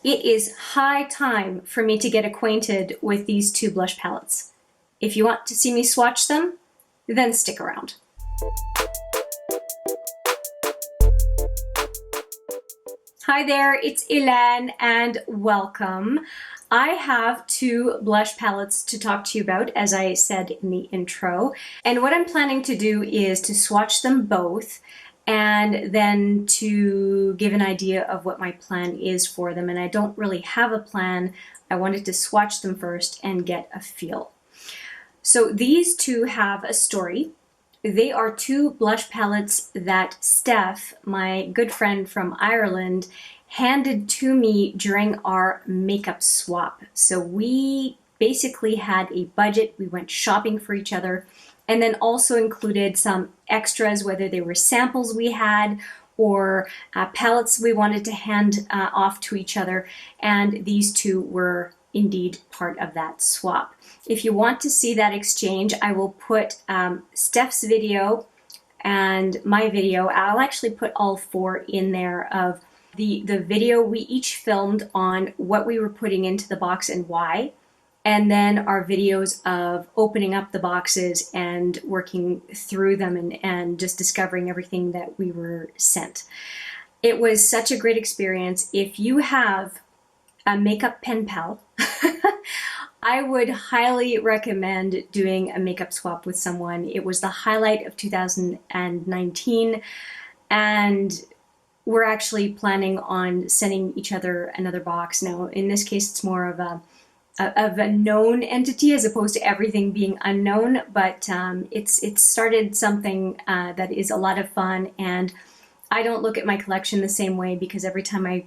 it is high time for me to get acquainted with these two blush palettes. If you want to see me swatch them, then stick around. Hi there, it's Hélène and welcome. I have two blush palettes to talk to you about, as I said in the intro. And what I'm planning to do is to swatch them both and then to give an idea of what my plan is for them. And I don't really have a plan. I wanted to swatch them first and get a feel. So these two have a story. They are two blush palettes that Steph, my good friend from Ireland, handed to me during our makeup swap. So we basically had a budget. We went shopping for each other, and then also included some extras, whether they were samples we had or palettes we wanted to hand off to each other. And these two were indeed part of that swap. If you want to see that exchange, I will put Steph's video and my video. I'll actually put all four in there of the video we each filmed on what we were putting into the box and why. And then our videos of opening up the boxes and working through them and just discovering everything that we were sent. It was such a great experience. If you have a makeup pen pal, I would highly recommend doing a makeup swap with someone. It was the highlight of 2019, and we're actually planning on sending each other another box. Now, in this case, it's more of a known entity as opposed to everything being unknown, but it's started something that is a lot of fun. And I don't look at my collection the same way, because every time I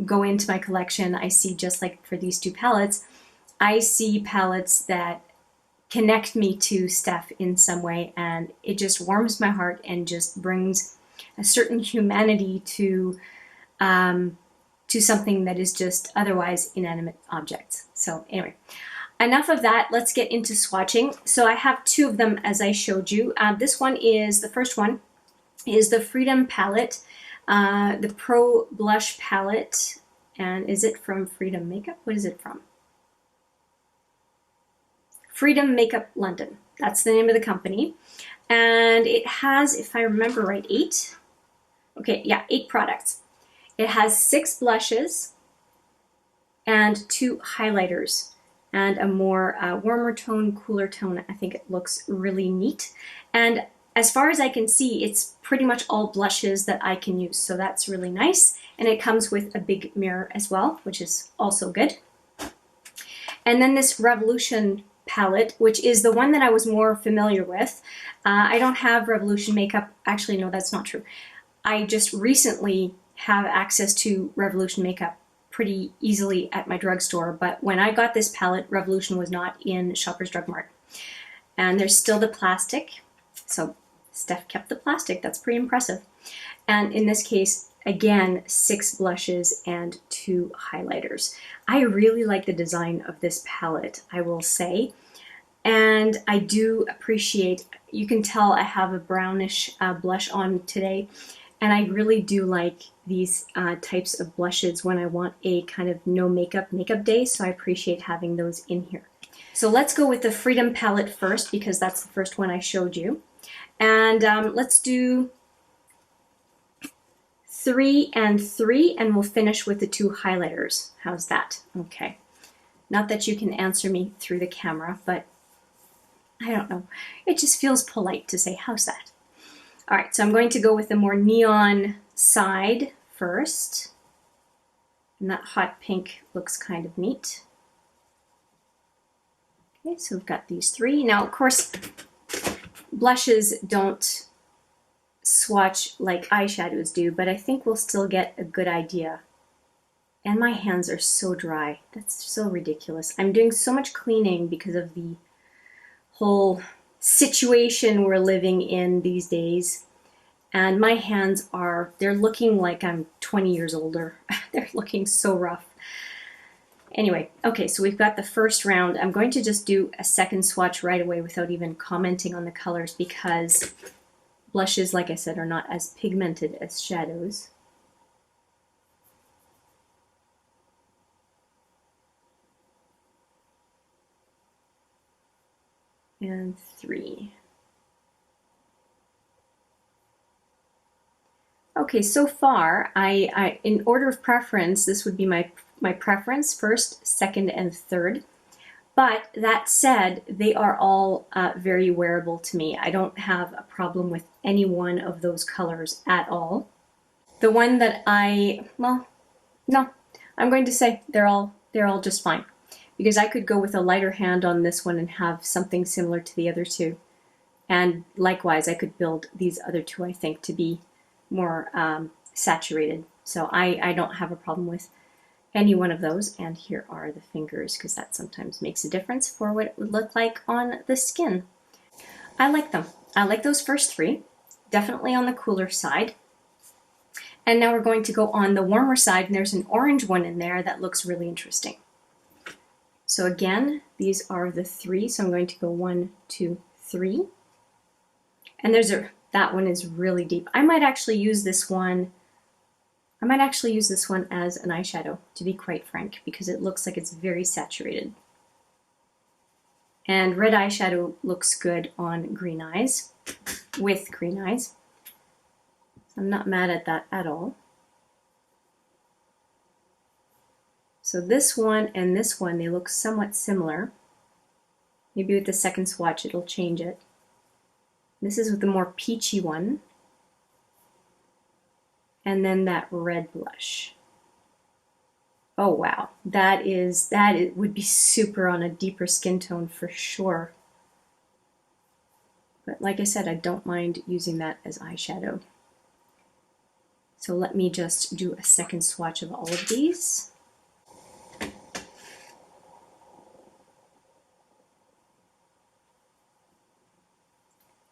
go into my collection, I see, just like for these two palettes, I see palettes that connect me to Steph in some way, and it just warms my heart and just brings a certain humanity to something that is just otherwise inanimate objects. So anyway, enough of that. Let's get into swatching. So I have two of them, as I showed you. This one is, the first one is the Freedom palette, the Pro Blush palette. And is it from Freedom Makeup? What is it from? Freedom Makeup London. That's the name of the company. And it has, if I remember right, 8 products. It has 6 blushes and 2 highlighters and a more warmer tone, cooler tone. I think it looks really neat. And as far as I can see, it's pretty much all blushes that I can use. So that's really nice. And it comes with a big mirror as well, which is also good. And then this Revolution palette, which is the one that I was more familiar with. I don't have Revolution makeup. Actually, no, that's not true. I just recently have access to Revolution makeup pretty easily at my drugstore, but when I got this palette, Revolution was not in Shoppers Drug Mart. And there's still the plastic, so Steph kept the plastic. That's pretty impressive. And in this case, again, 6 blushes and 2 highlighters. I really like the design of this palette, I will say. And I do appreciate, you can tell I have a brownish blush on today. And I really do like these types of blushes when I want a kind of no makeup day. So I appreciate having those in here. So let's go with the Freedom palette first, because that's the first one I showed you. And let's do 3 and 3, and we'll finish with the 2 highlighters. How's that? Okay. Not that you can answer me through the camera, but I don't know. It just feels polite to say, how's that? All right, so I'm going to go with the more neon side first. And that hot pink looks kind of neat. Okay, so we've got these 3. Now, of course, blushes don't swatch like eyeshadows do, but I think we'll still get a good idea. And my hands are so dry. That's so ridiculous. I'm doing so much cleaning because of the whole situation we're living in these days. And my hands they're looking like I'm 20 years older. They're looking so rough. Anyway, okay, so we've got the first round. I'm going to just do a second swatch right away without even commenting on the colors, because blushes, like I said, are not as pigmented as shadows. and 3. Okay, so far, in order of preference, this would be my preference, first, second, and third. But that said, they are all very wearable to me. I don't have a problem with any one of those colors at all. The one that well, no, I'm going to say they're all just fine. Because I could go with a lighter hand on this one and have something similar to the other two. And likewise, I could build these other two, I think, to be more saturated. So I don't have a problem with any one of those. And here are the fingers, because that sometimes makes a difference for what it would look like on the skin. I like them. I like those first 3, definitely on the cooler side. And now we're going to go on the warmer side, and there's an orange one in there that looks really interesting. So again, these are the 3, so I'm going to go 1, 2, 3. And that one is really deep. I might actually use this one as an eyeshadow, to be quite frank, because it looks like it's very saturated. And red eyeshadow looks good on green eyes, with green eyes. So I'm not mad at that at all. So this one and this one, they look somewhat similar. Maybe with the second swatch it'll change it. This is with the more peachy one. And then that red blush. Oh wow, that would be super on a deeper skin tone for sure. But like I said, I don't mind using that as eyeshadow. So let me just do a second swatch of all of these.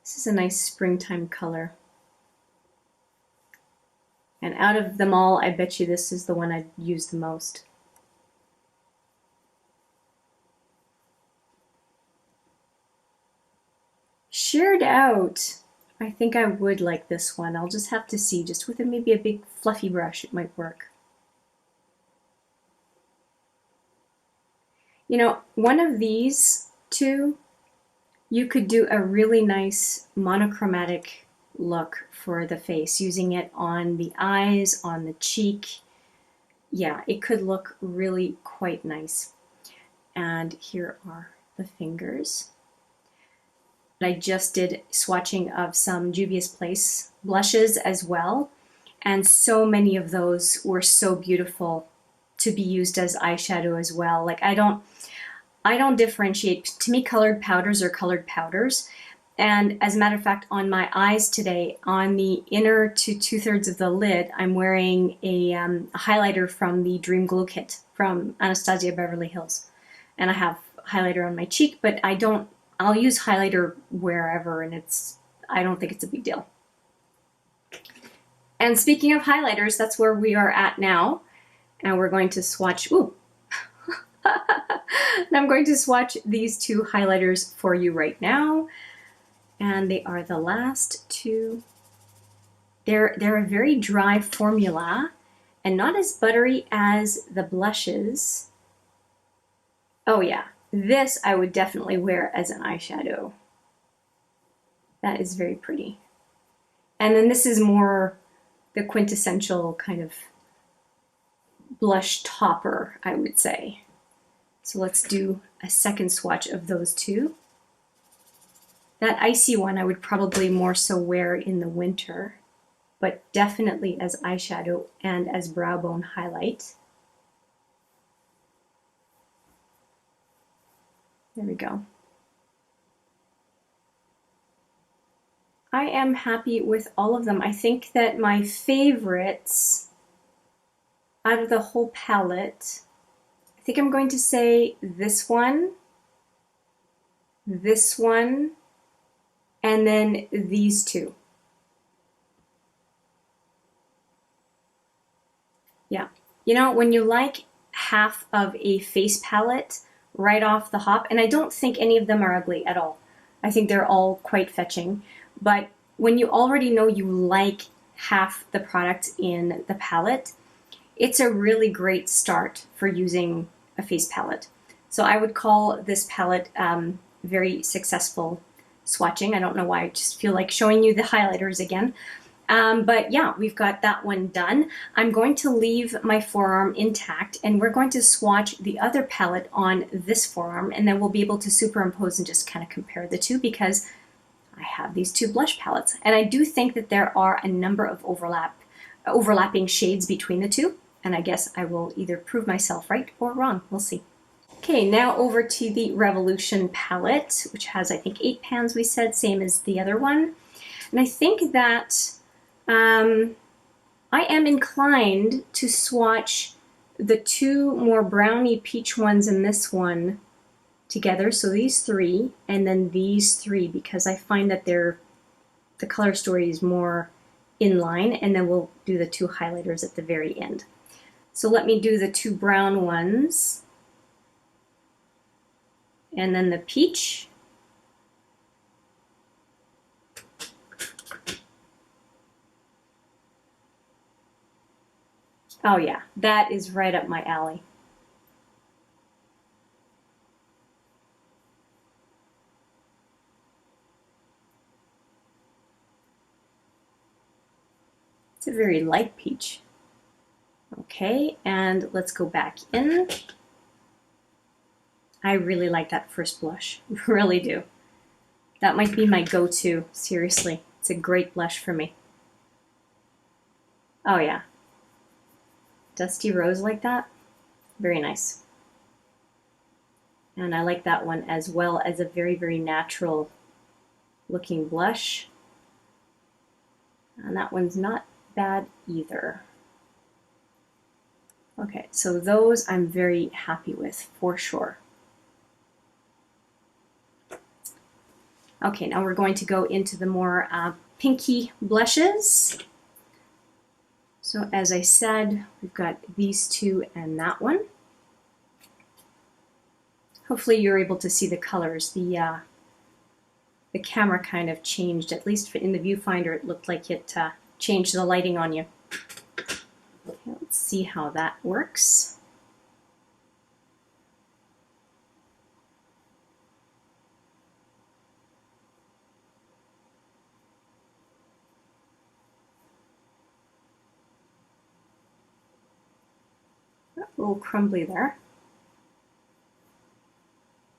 This is a nice springtime color. And out of them all, I bet you this is the one I'd use the most. Sheared out, I think I would like this one. I'll just have to see. Just with maybe a big fluffy brush, it might work. You know, one of these two, you could do a really nice monochromatic look for the face, using it on the eyes, on the cheek. Yeah, it could look really quite nice. And here are the fingers. I just did swatching of some Juvia's Place blushes as well, and so many of those were so beautiful to be used as eyeshadow as well. Like I don't differentiate. To me, colored powders are colored powders. And as a matter of fact, on my eyes today, on the inner to 2/3 of the lid, I'm wearing a highlighter from the Dream Glow Kit from Anastasia Beverly Hills. And I have highlighter on my cheek, but I'll use highlighter wherever, and I don't think it's a big deal. And speaking of highlighters, that's where we are at now. And we're going to swatch, ooh. And I'm going to swatch these 2 highlighters for you right now. And they are the last 2. They're a very dry formula and not as buttery as the blushes. Oh yeah, this I would definitely wear as an eyeshadow. That is very pretty. And then this is more the quintessential kind of blush topper, I would say. So let's do a second swatch of those 2. That icy one I would probably more so wear in the winter, but definitely as eyeshadow and as brow bone highlight. There we go. I am happy with all of them. I think that my favorites out of the whole palette, I think I'm going to say this one, and then these 2. Yeah, you know, when you like half of a face palette right off the hop, and I don't think any of them are ugly at all. I think they're all quite fetching. But when you already know you like half the product in the palette, it's a really great start for using a face palette. So I would call this palette very successful swatching. I don't know why, I just feel like showing you the highlighters again. But yeah, we've got that one done. I'm going to leave my forearm intact, and we're going to swatch the other palette on this forearm, and then we'll be able to superimpose and just kind of compare the two, because I have these two blush palettes. And I do think that there are a number of overlapping shades between the two, and I guess I will either prove myself right or wrong. We'll see. Okay, now over to the Revolution palette, which has, I think, 8 pans, we said, same as the other one. And I think that I am inclined to swatch the two more brownie peach ones in this one together, so these three, and then these three, because I find that the color story is more in line, and then we'll do the two highlighters at the very end. So let me do the two brown ones, and then the peach. Oh yeah, that is right up my alley. It's a very light peach. Okay, and let's go back in. I really like that first blush, really do. That might be my go-to, seriously. It's a great blush for me. Oh yeah. Dusty rose like that, very nice. And I like that one as well as a very, very natural looking blush. And that one's not bad either. Okay, so those I'm very happy with for sure. Okay, now we're going to go into the more pinky blushes. So as I said, we've got these two and that one. Hopefully you're able to see the colors. The camera kind of changed, at least in the viewfinder it looked like it changed the lighting on you. Okay, let's see how that works. A little crumbly there.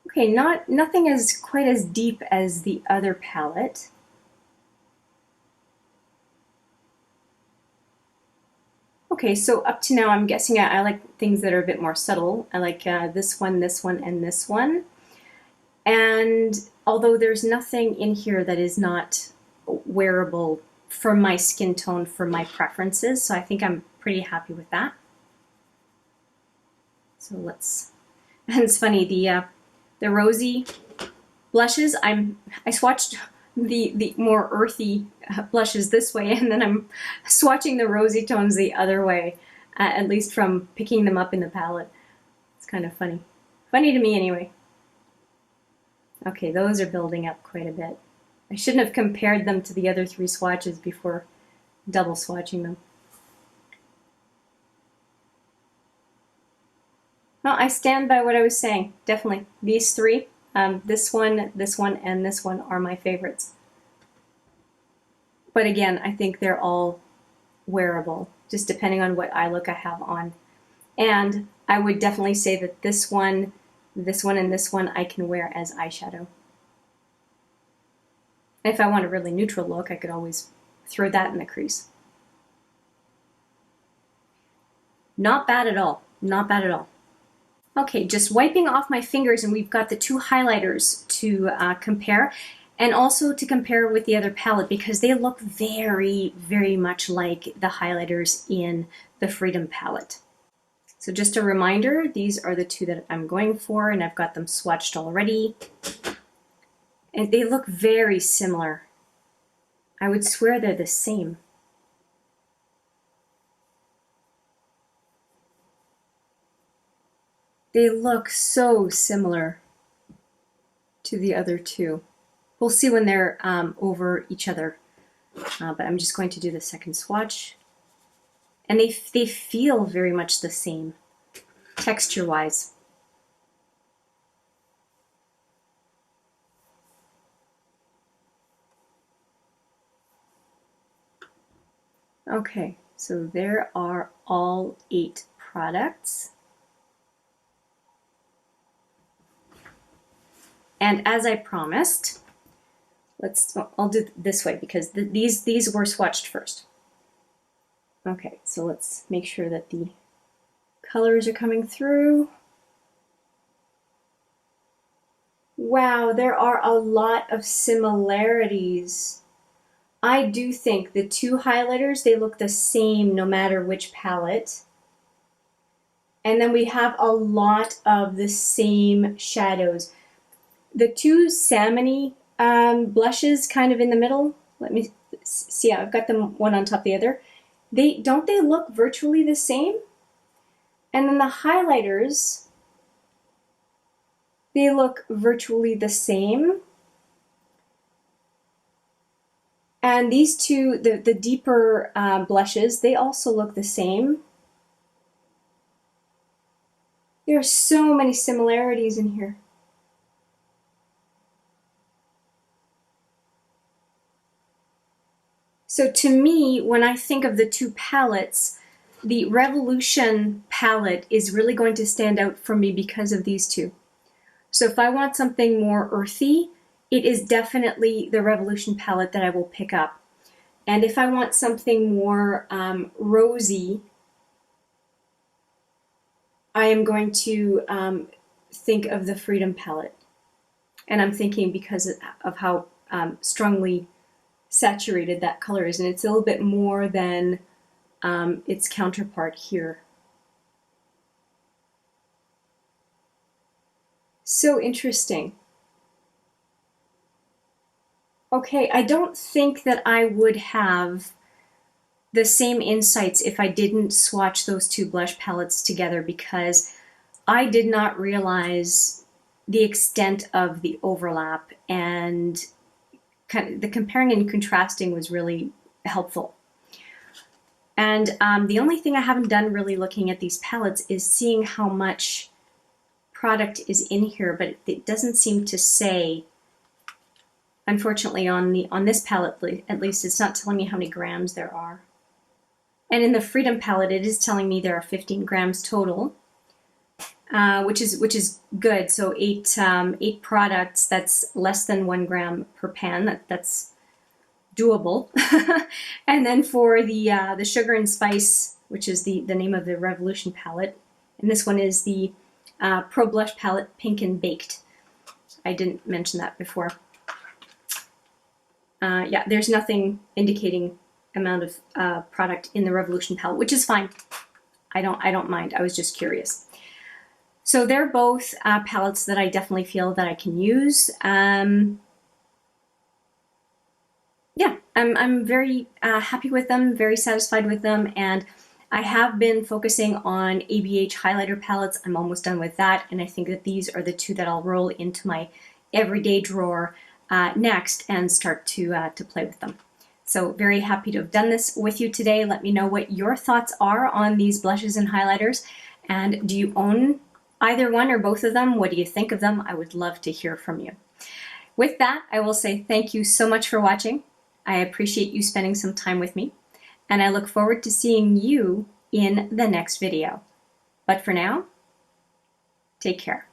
Okay, nothing is quite as deep as the other palette. Okay, so up to now I'm guessing I like things that are a bit more subtle. I like this one, and this one. And although there's nothing in here that is not wearable for my skin tone, for my preferences, so I think I'm pretty happy with that. So let's, and it's funny, the rosy blushes, I swatched the more earthy blushes this way, and then I'm swatching the rosy tones the other way, at least from picking them up in the palette. It's kind of funny. Funny to me anyway. Okay, those are building up quite a bit. I shouldn't have compared them to the other three swatches before double swatching them. Well, I stand by what I was saying, definitely. These three, this one, and this one are my favorites. But again, I think they're all wearable, just depending on what eye look I have on. And I would definitely say that this one, and this one I can wear as eyeshadow. And if I want a really neutral look, I could always throw that in the crease. Not bad at all, not bad at all. Okay, just wiping off my fingers, and we've got the two highlighters to compare, and also to compare with the other palette, because they look very, very much like the highlighters in the Freedom palette. So just a reminder, these are the two that I'm going for, and I've got them swatched already. And they look very similar. I would swear they're the same. They look so similar to the other two. We'll see when they're over each other, but I'm just going to do the second swatch. And they feel very much the same, texture-wise. Okay, so there are all 8 products. And as I promised, I'll do it this way because these were swatched first. Okay, so let's make sure that the colors are coming through. Wow, there are a lot of similarities. I do think the 2 highlighters, they look the same no matter which palette. And then we have a lot of the same shadows. The 2 salmon-y blushes kind of in the middle, let me see, I've got them one on top of the other. Don't they look virtually the same? And then the highlighters, they look virtually the same. And these 2, the deeper blushes, they also look the same. There are so many similarities in here. So to me, when I think of the 2 palettes, the Revolution palette is really going to stand out for me because of these 2. So if I want something more earthy, it is definitely the Revolution palette that I will pick up. And if I want something more rosy, I am going to think of the Freedom palette. And I'm thinking because of how strongly saturated that color is, and it's a little bit more than its counterpart here. So interesting. Okay, I don't think that I would have the same insights if I didn't swatch those 2 blush palettes together, because I did not realize the extent of the overlap, and the comparing and contrasting was really helpful. And the only thing I haven't done really looking at these palettes is seeing how much product is in here, but it doesn't seem to say, unfortunately, on this palette at least, it's not telling me how many grams there are. And in the Freedom palette, it is telling me there are 15 grams total, which is good. So 8 products, that's less than 1 gram per pan. That's doable. And then for the Sugar and Spice, which is the name of the Revolution palette, and this one is the Pro Blush palette, Pink and Baked. I didn't mention that before. Yeah, there's nothing indicating amount of product in the Revolution palette, which is fine. I don't mind. I was just curious. So they're both palettes that I definitely feel that I can use. Yeah, I'm very happy with them, very satisfied with them, and I have been focusing on ABH highlighter palettes. I'm almost done with that, and I think that these are the 2 that I'll roll into my everyday drawer next and start to play with them. So very happy to have done this with you today. Let me know what your thoughts are on these blushes and highlighters, and do you own either one or both of them? What do you think of them? I would love to hear from you. With that, I will say thank you so much for watching. I appreciate you spending some time with me, and I look forward to seeing you in the next video. But for now, take care.